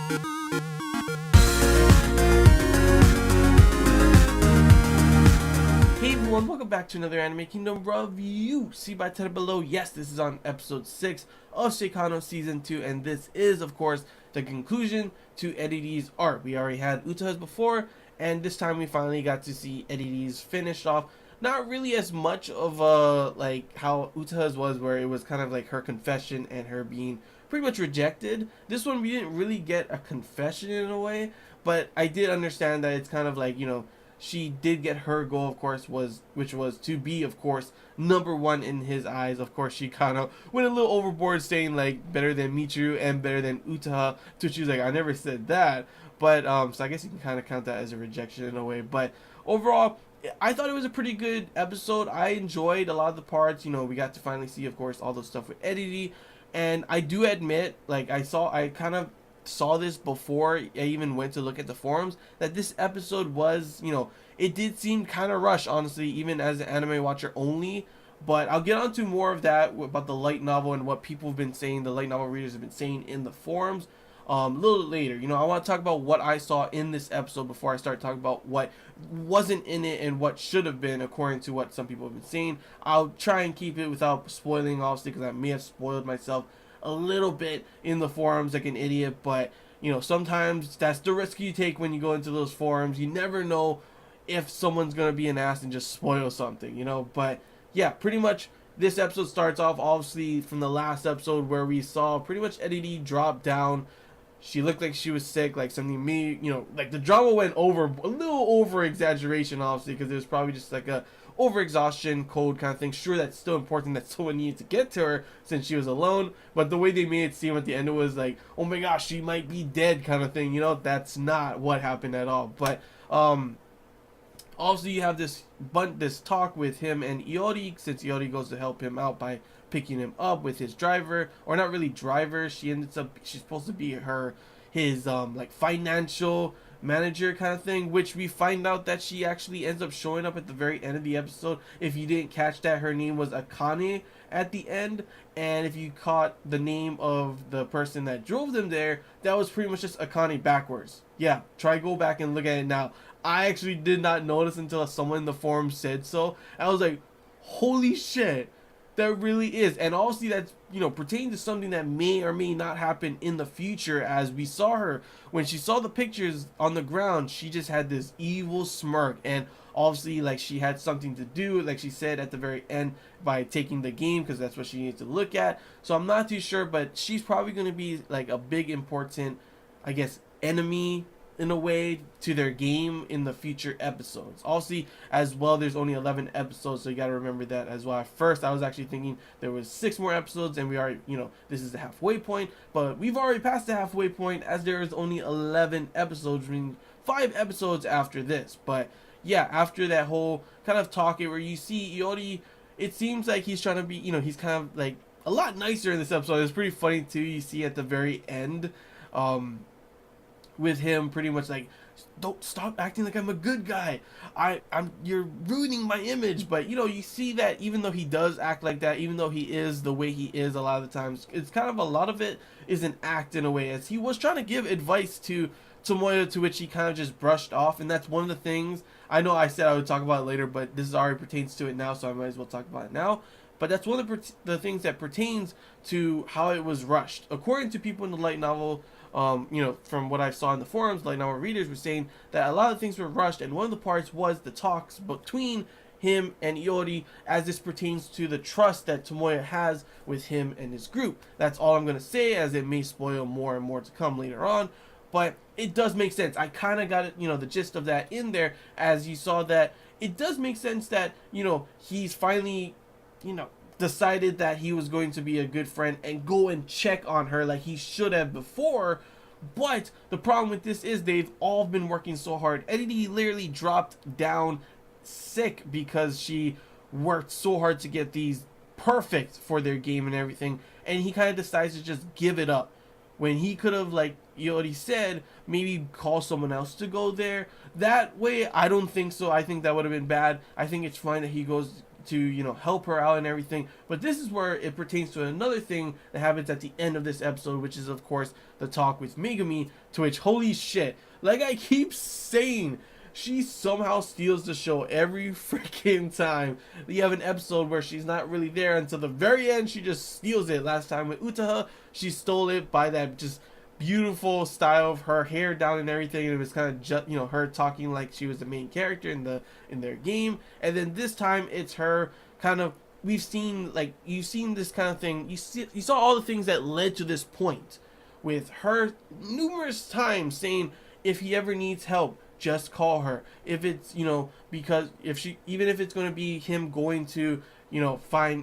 Hey everyone, welcome back to another Anime Kingdom review. See by title below, yes, this is on episode 6 of Saekano Season 2, and this is, of course, the conclusion to Eddie D's arc. We already had Utaha's before, and this time we finally got to see Eddie D's finished off. Not really as much of like how Utaha's was, where it was kind of like her confession and her being pretty much rejected. This one we didn't really get a confession in a way, but I did understand that it's kind of like, she did get her goal, of course, which was to be, of course, #1 in his eyes. Of course, she kind of went a little overboard, saying like better than Michiru and better than Utaha. To which she was like, I never said that. But so I guess you can kind of count that as a rejection in a way. But overall, I thought it was a pretty good episode. I enjoyed a lot of the parts. We got to finally see, of course, all the stuff with Eddie. And I do admit, like I kind of saw this before I even went to look at the forums, that this episode was, it did seem kind of rushed, honestly, even as an anime watcher only. But I'll get onto more of that about the light novel and what people have been saying, the light novel readers have been saying in the forums a little later. I want to talk about what I saw in this episode before I start talking about what wasn't in it and what should have been, according to what some people have been saying. I'll try and keep it without spoiling, obviously, because I may have spoiled myself a little bit in the forums like an idiot. But sometimes that's the risk you take when you go into those forums. You never know if someone's gonna be an ass and just spoil something. But yeah, pretty much this episode starts off obviously from the last episode, where we saw pretty much Eddie D drop down. She looked like she was sick, like something like the drama went over, a little over exaggeration, obviously, because it was probably just like a overexhaustion cold kind of thing. Sure, that's still important that someone needed to get to her since she was alone, but the way they made it seem at the end, it was like, oh my gosh, she might be dead kind of thing. That's not what happened at all. But also you have this talk with him and Iori, since Iori goes to help him out by picking him up with his driver, or not really driver, she's supposed to be his like financial manager kind of thing, which we find out that she actually ends up showing up at the very end of the episode. If you didn't catch that, her name was Akane at the end, and if you caught the name of the person that drove them there, that was pretty much just Akane backwards. Yeah, try go back and look at it now. I actually did not notice until someone in the forum said so. I was like, holy shit, that really is. And obviously that's pertaining to something that may or may not happen in the future, as we saw her when she saw the pictures on the ground. She just had this evil smirk, and obviously like she had something to do, like she said at the very end, by taking the game, because that's what she needs to look at. So I'm not too sure, but she's probably going to be like a big important, I guess, enemy in a way to their game in the future episodes. Obviously, as well, there's only 11 episodes, so you got to remember that as well. At first I was actually thinking there was 6 more episodes, and we already, this is the halfway point, but we've already passed the halfway point, as there is only 11 episodes, meaning 5 episodes after this. But yeah, after that whole kind of talking where you see Iori, it seems like he's trying to be, he's kind of like a lot nicer in this episode. It's pretty funny too. You see at the very end, with him pretty much like, don't stop acting like I'm a good guy. You're ruining my image. But you see that even though he does act like that, even though he is the way he is a lot of the times, it's kind of a lot of it is an act in a way, as he was trying to give advice to Tomoya, to which he kind of just brushed off. And that's one of the things, I know I said I would talk about it later, but this already pertains to it now, so I might as well talk about it now. But that's one of the things that pertains to how it was rushed. According to people in the light novel, from what I saw in the forums, light novel readers were saying that a lot of things were rushed, and one of the parts was the talks between him and Iori, as this pertains to the trust that Tomoya has with him and his group. That's all I'm going to say, as it may spoil more and more to come later on. But it does make sense. I kind of got it, the gist of that in there, as you saw that it does make sense that, he's finally, decided that he was going to be a good friend and go and check on her like he should have before. But the problem with this is they've all been working so hard. Eddie literally dropped down sick because she worked so hard to get these perfect for their game and everything, and he kind of decides to just give it up, when he could have, like you already said, maybe call someone else to go there. That way, I don't think so. I think that would have been bad. I think it's fine that he goes to, you know, help her out and everything. But this is where it pertains to another thing that happens at the end of this episode, which is of course the talk with Megumi, to which, holy shit, like I keep saying, she somehow steals the show every freaking time. You have an episode where she's not really there until the very end. She just steals it. Last time with Utaha, she stole it by that just beautiful style of her hair down and everything. And it was kind of just, you know, her talking like she was the main character in their game. And then this time it's her kind of, we've seen, like, you've seen this kind of thing. You saw all the things that led to this point with her numerous times saying, if he ever needs help, just call her. If it's, you know, because if she, even if it's going to be him going to, you know,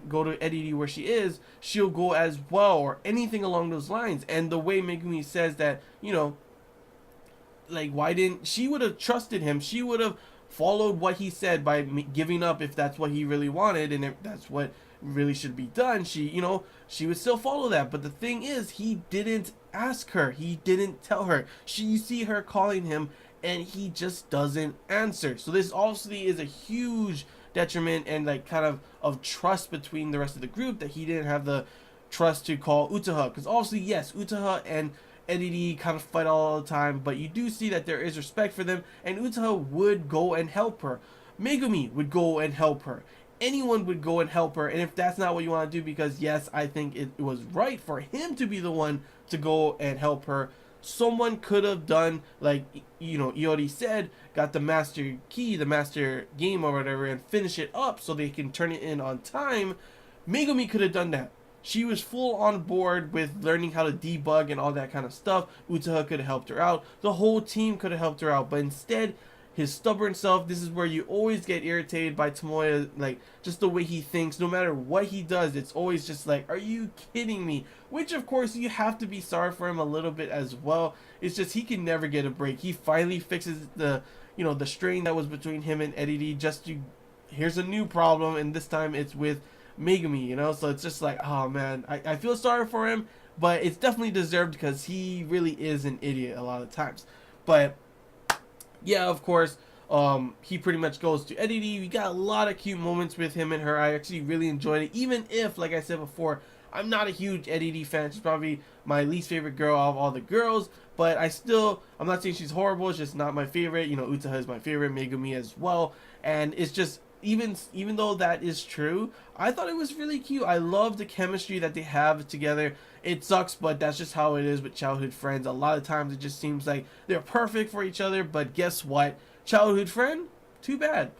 go to Edidi where she is, she'll go as well, or anything along those lines. And the way Megumi says that, you know, like, why didn't she, would have trusted him, she would have followed what he said by giving up if that's what he really wanted, and if that's what really should be done, she, you know, she would still follow that. But the thing is, he didn't ask her, he didn't tell her. You see her calling him and he just doesn't answer. So this obviously is a huge detriment and like kind of trust between the rest of the group, that he didn't have the trust to call Utaha. Because obviously, yes, Utaha and Edidi kind of fight all the time, but you do see that there is respect for them, and Utaha would go and help her. Megumi would go and help her. Anyone would go and help her. And if that's not what you want to do, because yes, I think it was right for him to be the one to go and help her, someone could have done, like, you know, Iori said, got the master key, the master game or whatever, and finish it up so they can turn it in on time. Megumi could have done that. She was full on board with learning how to debug and all that kind of stuff. Utaha could have helped her out. The whole team could have helped her out. But instead, his stubborn self, this is where you always get irritated by Tomoya, like, just the way he thinks. No matter what he does, it's always just like, are you kidding me? Which, of course, you have to be sorry for him a little bit as well. It's just he can never get a break. He finally fixes the, you know, the strain that was between him and Edidi. Just to, here's a new problem, and this time it's with Megumi, you know? So it's just like, oh man, I feel sorry for him, but it's definitely deserved because he really is an idiot a lot of times. But yeah, of course, he pretty much goes to Edidi. We got a lot of cute moments with him and her. I actually really enjoyed it, even if, like I said before, I'm not a huge Edidi fan. She's probably my least favorite girl out of all the girls, but I'm not saying she's horrible, it's just not my favorite. You know, Utaha is my favorite, Megumi as well, and it's just, even though that is true, I thought it was really cute. I love the chemistry that they have together. It sucks, but that's just how it is with childhood friends. A lot of times it just seems like they're perfect for each other, but guess what? Childhood friend? Too bad.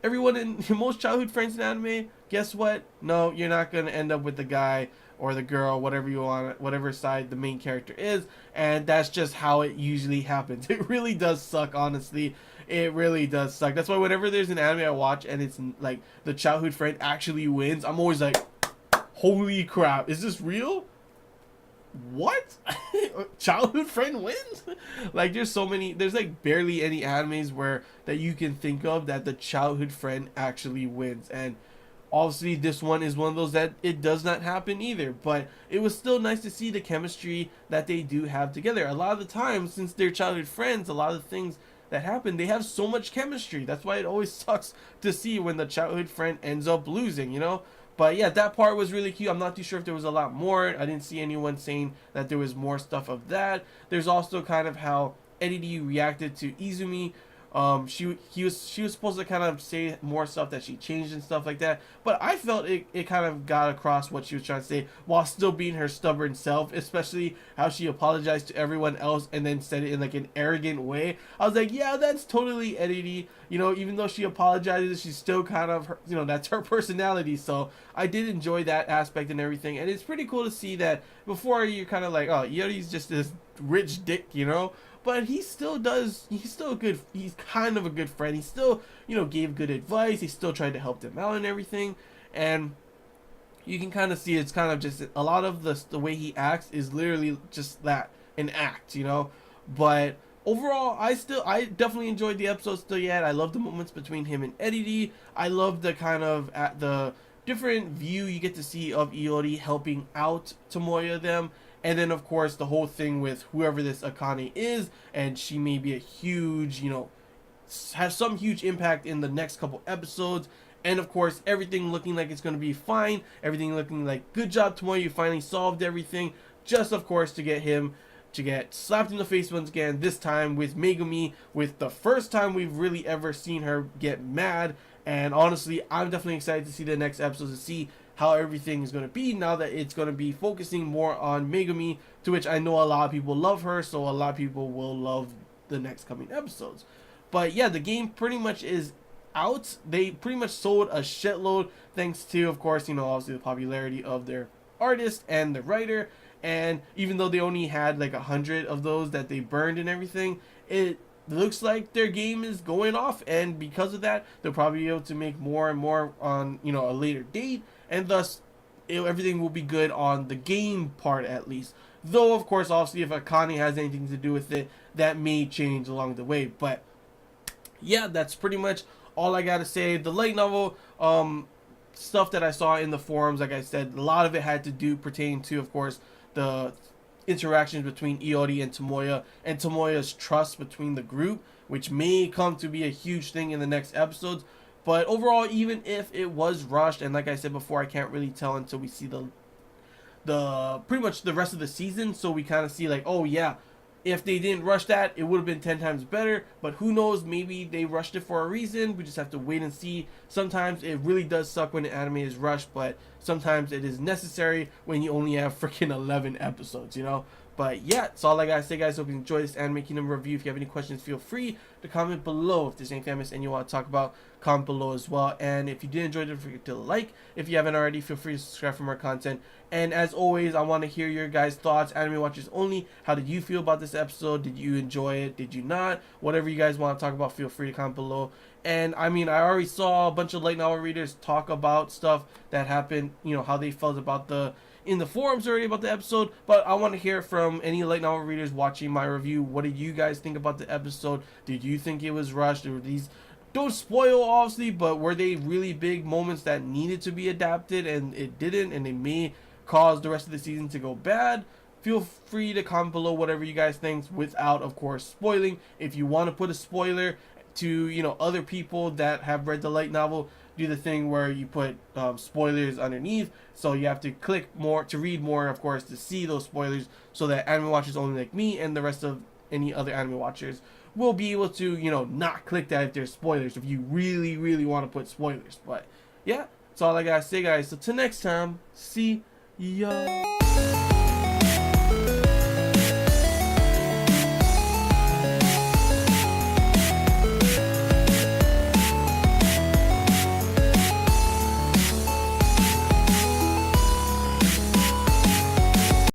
Everyone in most childhood friends in anime, guess what? No, you're not going to end up with the guy or the girl, whatever you want, whatever side the main character is, and that's just how it usually happens. It really does suck, honestly. It really does suck. That's why whenever there's an anime I watch and it's like the childhood friend actually wins, I'm always like, holy crap, is this real? What? Childhood friend wins? Like, there's like barely any animes where that you can think of that the childhood friend actually wins, and obviously this one is one of those that it does not happen either. But it was still nice to see the chemistry that they do have together. A lot of the time, since they're childhood friends, a lot of things that happen, they have so much chemistry. That's why it always sucks to see when the childhood friend ends up losing, you know? But yeah, that part was really cute. I'm not too sure if there was a lot more. I didn't see anyone saying that there was more stuff of that. There's also kind of how Edidi reacted to Izumi. She was supposed to kind of say more stuff that she changed and stuff like that, but I felt it kind of got across what she was trying to say while still being her stubborn self, especially how she apologized to everyone else and then said it in like an arrogant way. I was like, yeah, that's totally Edidi. You know, even though she apologizes, she's still kind of, you know, that's her personality. So I did enjoy that aspect and everything, and it's pretty cool to see that. Before, you're kind of like, oh, Iori's just this rich dick, you know? But he's still good, he's kind of a good friend. He still, you know, gave good advice. He still tried to help them out and everything. And you can kind of see it's kind of just a lot of the way he acts is literally just that, an act, you know? But overall, I definitely enjoyed the episode still yet. I love the moments between him and Edidi. I love the kind of the different view you get to see of Iori helping out Tomoya them. And then, of course, the whole thing with whoever this Akane is, and she may be a huge, you know, have some huge impact in the next couple episodes. And of course, everything looking like it's going to be fine. Everything looking like, good job, Tomoya, you finally solved everything. Just, of course, to get him to get slapped in the face once again, this time with Megumi, with the first time we've really ever seen her get mad. And honestly, I'm definitely excited to see the next episodes, to see how everything is going to be now that it's going to be focusing more on Megumi, to which I know a lot of people love her, so a lot of people will love the next coming episodes. But yeah, the game pretty much is out. They pretty much sold a shitload, thanks to, of course, you know, obviously the popularity of their artist and the writer. And even though they only had like 100 of those that they burned and everything, it looks like their game is going off, and because of that, they'll probably be able to make more and more on, you know, a later date, and thus everything will be good on the game part at least. Though of course, obviously, if Akane has anything to do with it, that may change along the way. But yeah, that's pretty much all I gotta say. The light novel stuff that I saw in the forums, like I said, a lot of it had to do pertaining to, of course, the interactions between Iori and Tomoya's trust between the group, which may come to be a huge thing in the next episodes. But overall, even if it was rushed, and like I said before, I can't really tell until we see the pretty much the rest of the season, so we kind of see like, oh yeah, if they didn't rush that, it would have been 10 times better. But who knows, maybe they rushed it for a reason. We just have to wait and see. Sometimes it really does suck when an anime is rushed, but sometimes it is necessary when you only have freaking 11 episodes, you know? But yeah, that's all I gotta say, guys. Hope you enjoyed this Anime Kingdom review. If you have any questions, feel free to comment below. If there's anything I missed and you want to talk about, comment below as well. And if you did enjoy it, don't forget to like. If you haven't already, feel free to subscribe for more content. And as always, I want to hear your guys' thoughts. Anime watchers only. How did you feel about this episode? Did you enjoy it? Did you not? Whatever you guys want to talk about, feel free to comment below. And I mean, I already saw a bunch of light novel readers talk about stuff that happened, you know, how they felt about in the forums already about the episode, but I want to hear from any light novel readers watching my review. What did you guys think about the episode? Did you think it was rushed? Or these, don't spoil obviously, but were they really big moments that needed to be adapted and it didn't, and they may cause the rest of the season to go bad? Feel free to comment below whatever you guys think, without of course spoiling. If you want to put a spoiler to, you know, other people that have read the light novel, do the thing where you put spoilers underneath, so you have to click more to read more, of course, to see those spoilers, so that anime watchers only like me and the rest of any other anime watchers will be able to, you know, not click that if there's spoilers, if you really want to put spoilers. But yeah, that's all I gotta say, guys. So till next time, see ya.